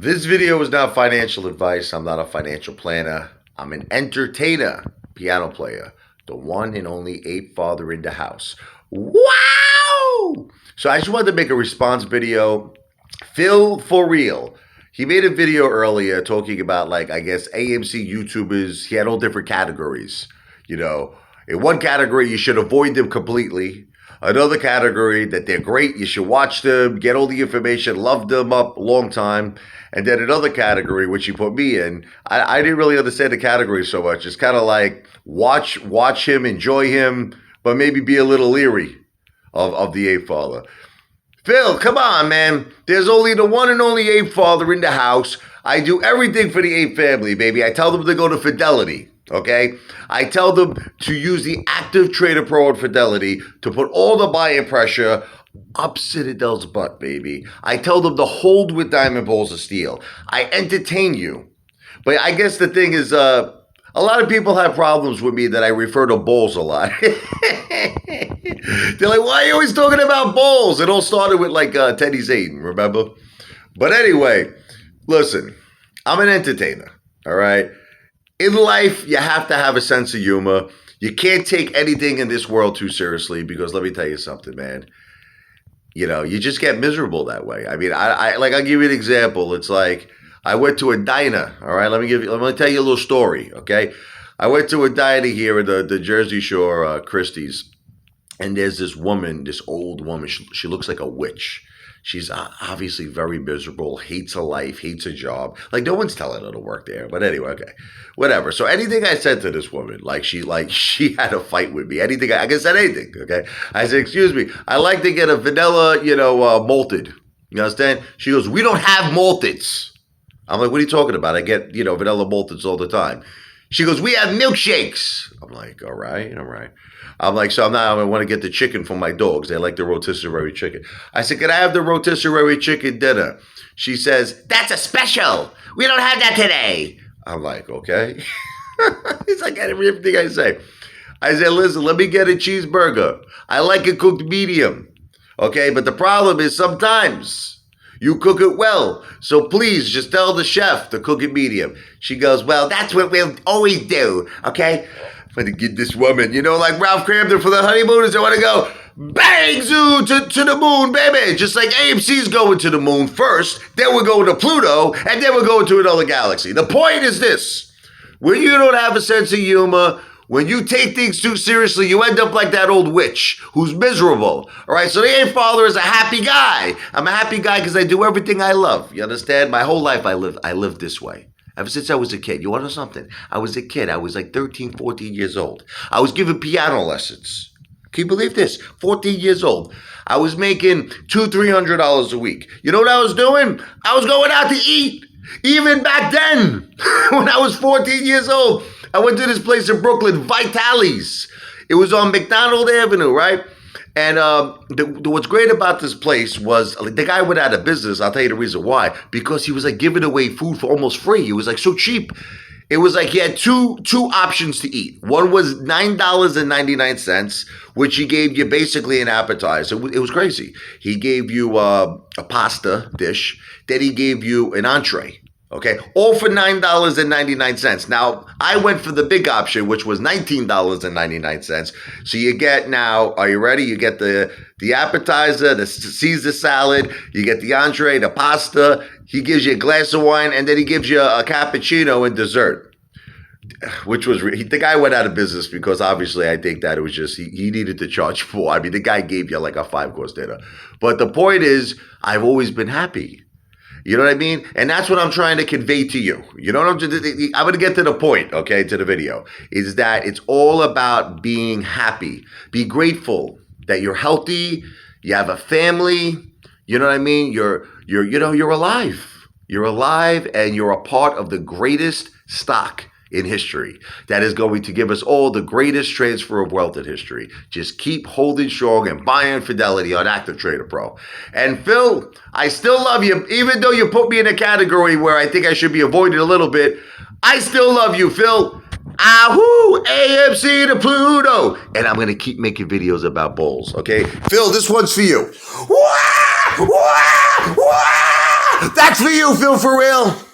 This video is not financial advice. I'm not a financial planner. I'm an entertainer, piano player, the one and only Apefather in the house. Wow! So I just wanted to make a response video. Phil, for real. He made a video earlier talking about, like, I guess, AMC YouTubers. He had all different categories. You know, in one category, you should avoid them completely. Another category that they're great, you should watch them, get all the information, love them up a long time. And then another category, which he put me in, I didn't really understand the category so much. It's kind of like watch him, enjoy him, but maybe be a little leery of the Apefather. Phil, come on, man. There's only the one and only Apefather in the house. I do everything for the Ape family, baby. I tell them to go to Fidelity. Okay, I tell them to use the Active Trader Pro and Fidelity to put all the buying pressure up Citadel's butt, baby. I tell them to hold with diamond balls of steel. I entertain you. But I guess the thing is, a lot of people have problems with me that I refer to balls a lot. They're like, why are you always talking about balls? It all started with, like, Teddy Zayden, remember? But anyway, listen, I'm an entertainer, all right? In life, you have to have a sense of humor. You can't take anything in this world too seriously because let me tell you something, man. You know, you just get miserable that way. I mean, I'll give you an example. It's like I went to a diner. All right, let me tell you a little story. Okay, I went to a diner here in the Jersey Shore, Christie's, and there's this woman, this old woman. She looks like a witch. She's obviously very miserable, hates her life, hates her job. Like, no one's telling her to work there. But anyway, okay, whatever. So anything I said to this woman, she had a fight with me. Anything, I said anything, okay? I said, excuse me, I like to get a vanilla, malted. You understand? She goes, we don't have malteds. I'm like, what are you talking about? I get, vanilla malteds all the time. She goes, we have milkshakes. I'm like, all right. I'm like, so I want to get the chicken for my dogs. They like the rotisserie chicken. I said, can I have the rotisserie chicken dinner? She says, that's a special. We don't have that today. I'm like, okay. It's like everything I say. I said, listen, let me get a cheeseburger. I like it cooked medium. Okay, but the problem is sometimes you cook it well. So please just tell the chef to cook it medium. She goes, well, that's what we'll always do. Okay. I'm going to get this woman, like Ralph Cramden for the honeymooners. I want to go bang zoo to the moon, baby. Just like AMC's going to the moon first. Then we're going to Pluto. And then we're going to another galaxy. The point is this. When you don't have a sense of humor, when you take things too seriously, you end up like that old witch who's miserable. All right, so the Apefather is a happy guy. I'm a happy guy because I do everything I love. You understand? My whole life I lived this way. Ever since I was a kid. You want to know something? I was a kid. I was like 13, 14 years old. I was giving piano lessons. Can you believe this? 14 years old. I was making $200-300 a week. You know what I was doing? I was going out to eat. Even back then, when I was 14 years old, I went to this place in Brooklyn, Vitali's. It was on McDonald Avenue, right? And what's great about this place was the guy went out of business. I'll tell you the reason why. Because he was like giving away food for almost free. It was like so cheap. It was like he had two options to eat. One was $9.99, which he gave you basically an appetizer. It was crazy. He gave you a pasta dish. Then he gave you an entree. Okay, all for $9.99. Now, I went for the big option, which was $19.99. So you get now, are you ready? You get the appetizer, the Caesar salad, you get the entree, the pasta. He gives you a glass of wine, and then he gives you a cappuccino and dessert, which was, the guy went out of business because obviously I think that it was just, he needed to charge more. I mean, the guy gave you like a 5-course dinner. But the point is, I've always been happy. You know what I mean? And that's what I'm trying to convey to you. You know what I'm going to get to the point, okay, to the video, is that it's all about being happy. Be grateful that you're healthy, you have a family, you know what I mean? You're alive. You're alive and you're a part of the greatest stock in history that is going to give us all the greatest transfer of wealth in history. Just keep holding strong and buying Fidelity on Active Trader Pro. And Phil, I still love you, even though you put me in a category where I think I should be avoided a little bit. I still love you, Phil. Ahoo, AMC to Pluto. And I'm going to keep making videos about balls, okay? Phil, this one's for you. Wah! Wah! Wah! That's for you, Phil, for real.